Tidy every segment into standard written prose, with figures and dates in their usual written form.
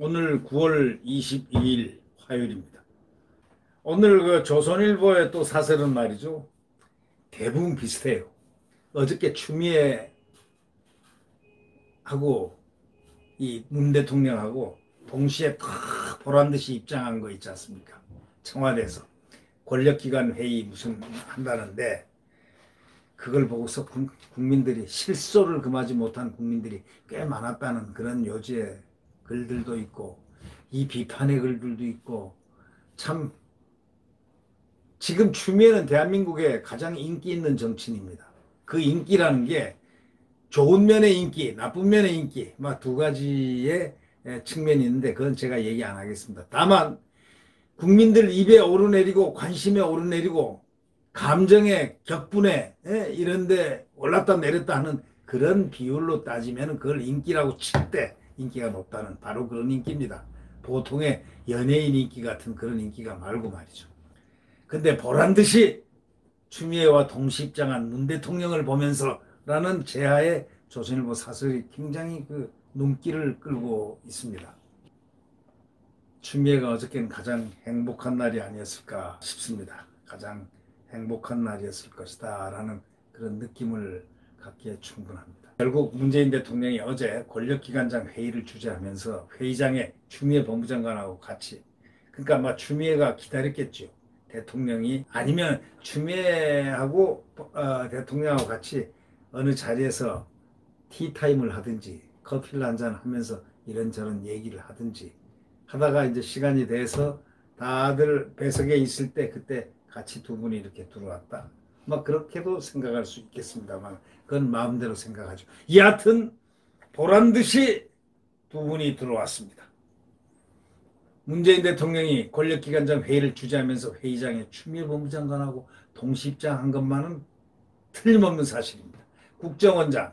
오늘 9월 22일 화요일입니다. 오늘 그 조선일보의 또 사설은 말이죠. 대부분 비슷해요. 어저께 추미애하고 이 문 대통령하고 동시에 탁 보란 듯이 입장한 거 있지 않습니까? 청와대에서 권력기관 회의 무슨 한다는데 그걸 보고서 국민들이 실소를 금하지 못한 국민들이 꽤 많았다는 그런 요지의 글들도 있고 이 비판의 글들도 있고 참 지금 추미애는 대한민국의 가장 인기 있는 정치인입니다. 그 인기라는 게 좋은 면의 인기, 나쁜 면의 인기 막 두 가지의 측면이 있는데 그건 제가 얘기 안 하겠습니다. 다만 국민들 입에 오르내리고 관심에 오르내리고 감정의 격분에 이런데 올랐다 내렸다 하는 그런 비율로 따지면 그걸 인기라고 칠 때 인기가 높다는 바로 그런 인기입니다. 보통의 연예인 인기 같은 그런 인기가 말고 말이죠. 근데 보란듯이 추미애와 동시입장한 문 대통령을 보면서라는 제하의 조선일보 사설이 굉장히 그 눈길을 끌고 있습니다. 추미애가 어저께는 가장 행복한 날이 아니었을까 싶습니다. 가장 행복한 날이었을 것이다 라는 그런 느낌을 갖기에 충분합니다. 결국 문재인 대통령이 어제 권력기관장 회의를 주재하면서 회의장에 추미애 법무장관하고 같이 그러니까 막 추미애가 기다렸겠죠. 대통령이 아니면 추미애하고 대통령하고 같이 어느 자리에서 티타임을 하든지 커피를 한잔 하면서 이런저런 얘기를 하든지 하다가 이제 시간이 돼서 다들 배석에 있을 때 그때 같이 두 분이 이렇게 들어왔다. 막 그렇게도 생각할 수 있겠습니다만 그건 마음대로 생각하죠. 여하튼 보란 듯이 두 분이 들어왔습니다. 문재인 대통령이 권력기관장 회의를 주재하면서 회의장에 추미애 법무장관하고 동시입장한 것만은 틀림없는 사실입니다. 국정원장,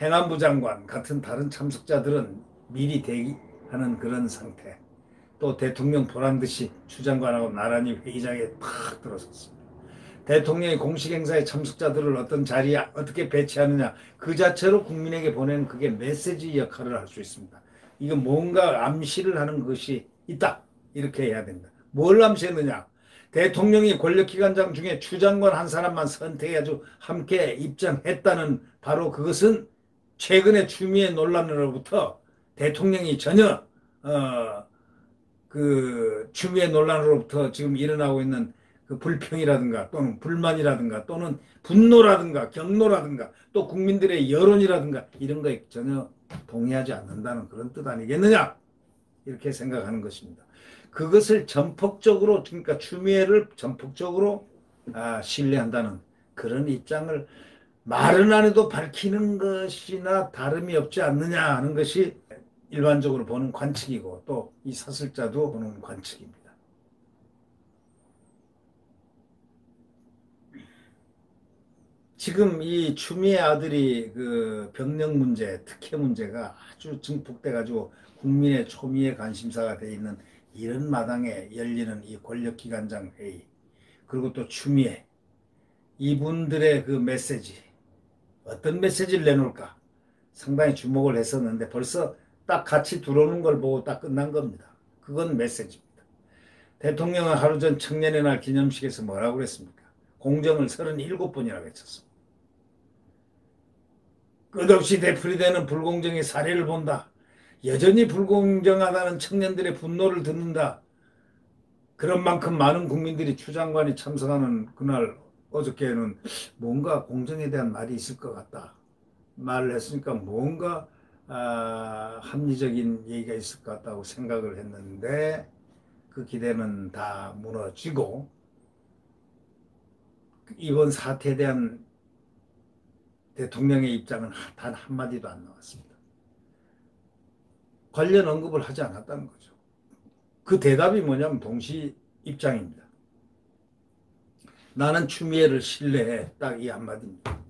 행안부 장관 같은 다른 참석자들은 미리 대기하는 그런 상태. 또 대통령 보란듯이 추 장관하고 나란히 회의장에 탁 들어섰습니다. 대통령이 공식 행사의 참석자들을 어떤 자리에 어떻게 배치하느냐 그 자체로 국민에게 보내는 그게 메시지 역할을 할 수 있습니다. 이건 뭔가 암시를 하는 것이 있다. 이렇게 해야 됩니다. 뭘 암시했느냐? 대통령이 권력기관장 중에 추 장관 한 사람만 선택해가지고 함께 입장했다는 바로 그것은 최근의 추미애 논란으로부터 대통령이 전혀 그 추미애 논란으로부터 지금 일어나고 있는 그 불평이라든가 또는 불만이라든가 또는 분노라든가 경노라든가 또 국민들의 여론이라든가 이런 거에 전혀 동의하지 않는다는 그런 뜻 아니겠느냐 이렇게 생각하는 것입니다. 그것을 전폭적으로 그러니까 추미애를 전폭적으로 신뢰한다는 그런 입장을 말은 안 해도 밝히는 것이나 다름이 없지 않느냐 하는 것이 일반적으로 보는 관측이고 또 이 사설자도 보는 관측입니다. 지금 이 추미애 아들이 그 병력 문제, 특혜 문제가 아주 증폭돼 가지고 국민의 초미의 관심사가 돼 있는 이런 마당에 열리는 이 권력기관장 회의 그리고 또 추미애 이분들의 그 메시지 어떤 메시지를 내놓을까 상당히 주목을 했었는데 벌써 딱 같이 들어오는 걸 보고 딱 끝난 겁니다. 그건 메시지입니다. 대통령은 하루 전 청년의 날 기념식에서 뭐라고 그랬습니까? 공정을 37번이나 외쳤습니다. 끝없이 되풀이되는 불공정의 사례를 본다. 여전히 불공정하다는 청년들의 분노를 듣는다. 그런 만큼 많은 국민들이 추 장관이 참석하는 그날 어저께는 뭔가 공정에 대한 말이 있을 것 같다. 말을 했으니까 뭔가 합리적인 얘기가 있을 것 같다고 생각을 했는데 그 기대는 다 무너지고 이번 사태에 대한 대통령의 입장은 단 한마디도 안 나왔습니다. 관련 언급을 하지 않았다는 거죠. 그 대답이 뭐냐면 동시 입장입니다. 나는 추미애를 신뢰해. 딱 이 한마디입니다.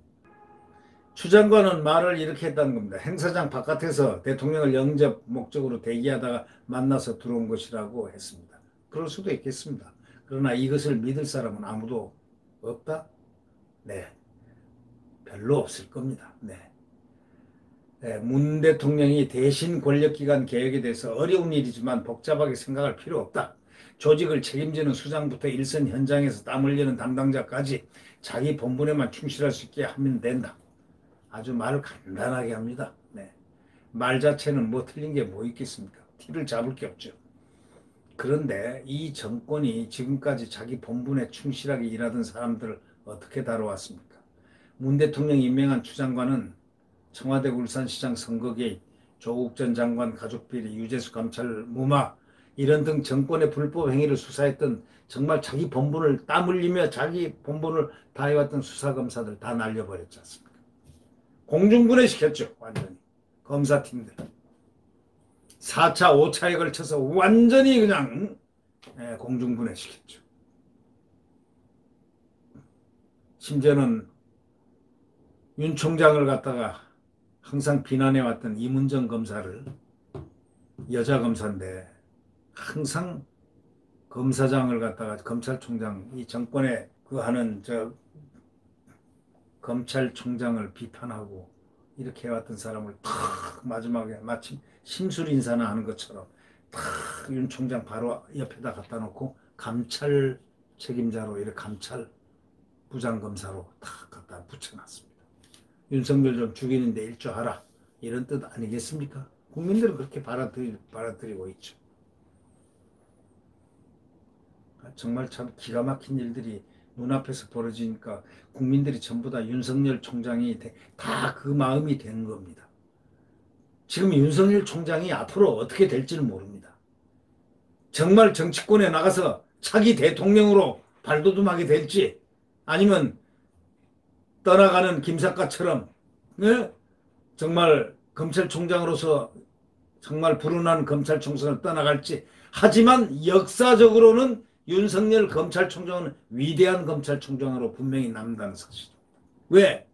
추 장관은 말을 이렇게 했다는 겁니다. 행사장 바깥에서 대통령을 영접 목적으로 대기하다가 만나서 들어온 것이라고 했습니다. 그럴 수도 있겠습니다. 그러나 이것을 믿을 사람은 아무도 없다? 네. 별로 없을 겁니다. 네. 문 대통령이 대신 권력기관 개혁에 대해서 어려운 일이지만 복잡하게 생각할 필요 없다. 조직을 책임지는 수장부터 일선 현장에서 땀 흘리는 담당자까지 자기 본분에만 충실할 수 있게 하면 된다. 아주 말을 간단하게 합니다. 네. 말 자체는 뭐 틀린 게 뭐 있겠습니까? 티를 잡을 게 없죠. 그런데 이 정권이 지금까지 자기 본분에 충실하게 일하던 사람들을 어떻게 다뤄왔습니까? 문 대통령이 임명한 추장관은 청와대 울산시장 선거 개입, 조국 전 장관 가족비리, 유재수 감찰 무마 이런 등 정권의 불법 행위를 수사했던 정말 자기 본분을 땀 흘리며 자기 본분을 다해왔던 수사검사들 다 날려버렸지 않습니까? 공중분해시켰죠. 완전히. 검사팀들. 4차, 5차에 걸쳐서 완전히 그냥 공중분해시켰죠. 심지어는 윤 총장을 갖다가 항상 비난해왔던 이문정 검사를 여자 검사인데 항상 검사장을 갖다가 검찰총장 이 정권에 그 하는 저 검찰총장을 비판하고 이렇게 해왔던 사람을 탁 마지막에 마침 심술 인사나 하는 것처럼 탁 윤 총장 바로 옆에다 갖다 놓고 감찰 책임자로 이렇게 감찰 부장검사로 탁 갖다 붙여놨습니다. 윤석열 좀 죽이는데 일조하라 이런 뜻 아니겠습니까? 국민들은 그렇게 받아들이고 있죠. 정말 참 기가 막힌 일들이 눈앞에서 벌어지니까 국민들이 전부 다 윤석열 총장이 다 그 마음이 된 겁니다. 지금 윤석열 총장이 앞으로 어떻게 될지는 모릅니다. 정말 정치권에 나가서 차기 대통령으로 발돋움하게 될지 아니면 떠나가는 김사과처럼 정말 검찰총장으로서 정말 불운한 검찰총장을 떠나갈지 하지만 역사적으로는 윤석열 검찰총장은 위대한 검찰총장으로 분명히 남는다는 사실입니다. 왜?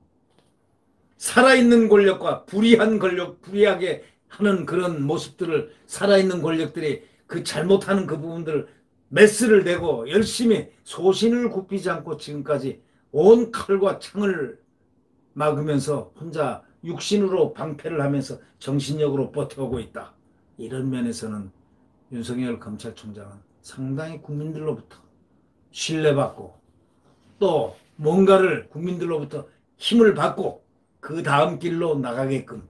살아있는 권력과 불의한 권력, 불의하게 하는 그런 모습들을 살아있는 권력들이 그 잘못하는 그 부분들을 메스를 대고 열심히 소신을 굽히지 않고 지금까지 온 칼과 창을 막으면서 혼자 육신으로 방패를 하면서 정신력으로 버텨오고 있다. 이런 면에서는 윤석열 검찰총장은 상당히 국민들로부터 신뢰받고 또 뭔가를 국민들로부터 힘을 받고 그 다음 길로 나가게끔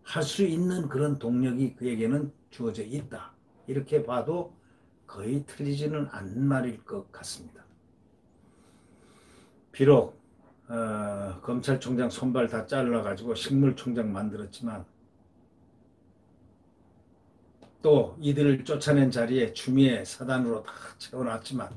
할 수 있는 그런 동력이 그에게는 주어져 있다. 이렇게 봐도 거의 틀리지는 않는 말일 것 같습니다. 비록 검찰총장 손발 다 잘라가지고 식물총장 만들었지만 또 이들을 쫓아낸 자리에 추미애 사단으로 다 채워놨지만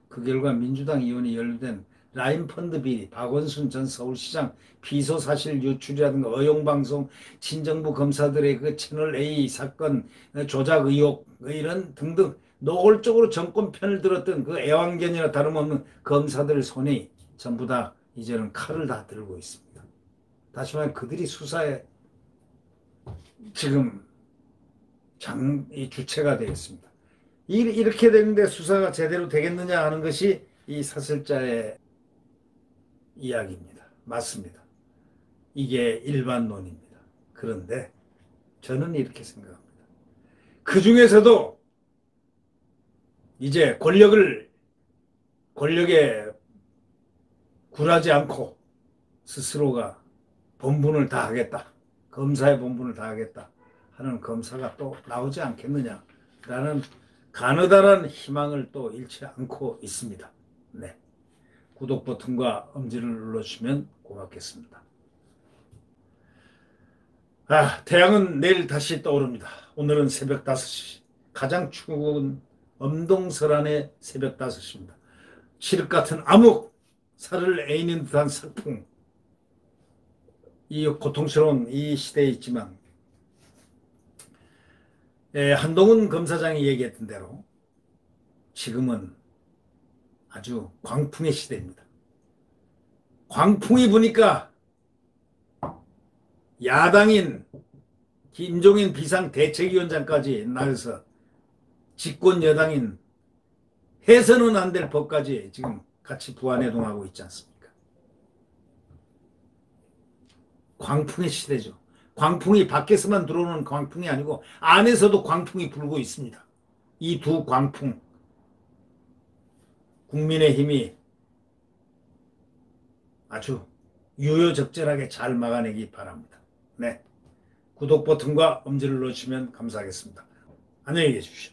그 결과 민주당 의원이 연루된 라인펀드 비리, 박원순 전 서울시장 비소사실 유출이라든가 어용방송, 친정부 검사들의 그 채널A 사건 조작 의혹 이런 등등 노골적으로 정권 편을 들었던 그 애완견이나 다름없는 검사들 손이 전부 다 이제는 칼을 다 들고 있습니다. 다시 말해 그들이 수사에 지금 이 주체가 되겠습니다. 이렇게 되는데 수사가 제대로 되겠느냐 하는 것이 이 사설자의 이야기입니다. 맞습니다. 이게 일반론입니다. 그런데 저는 이렇게 생각합니다. 그 중에서도 이제 권력에 굴하지 않고 스스로가 본분을 다하겠다. 검사의 본분을 다하겠다 하는 검사가 또 나오지 않겠느냐라는 가느다란 희망을 또 잃지 않고 있습니다. 네. 구독 버튼과 엄지를 눌러주시면 고맙겠습니다. 태양은 내일 다시 떠오릅니다. 오늘은 새벽 5시. 가장 추운 엄동설안의 새벽 5시입니다. 칠흑 같은 암흑, 살을 애이는 듯한 석풍. 이 고통스러운 이 시대에 있지만 한동훈 검사장이 얘기했던 대로 지금은 아주 광풍의 시대입니다. 광풍이 부니까 야당인 김종인 비상대책위원장까지 나서서 집권 여당인 해서는 안 될 법까지 지금 같이 부안해동하고 있지 않습니까? 광풍의 시대죠. 광풍이 밖에서만 들어오는 광풍이 아니고 안에서도 광풍이 불고 있습니다. 이 두 광풍, 국민의힘이 아주 유효적절하게 잘 막아내기 바랍니다. 네, 구독 버튼과 엄지를 눌러주시면 감사하겠습니다. 안녕히 계십시오.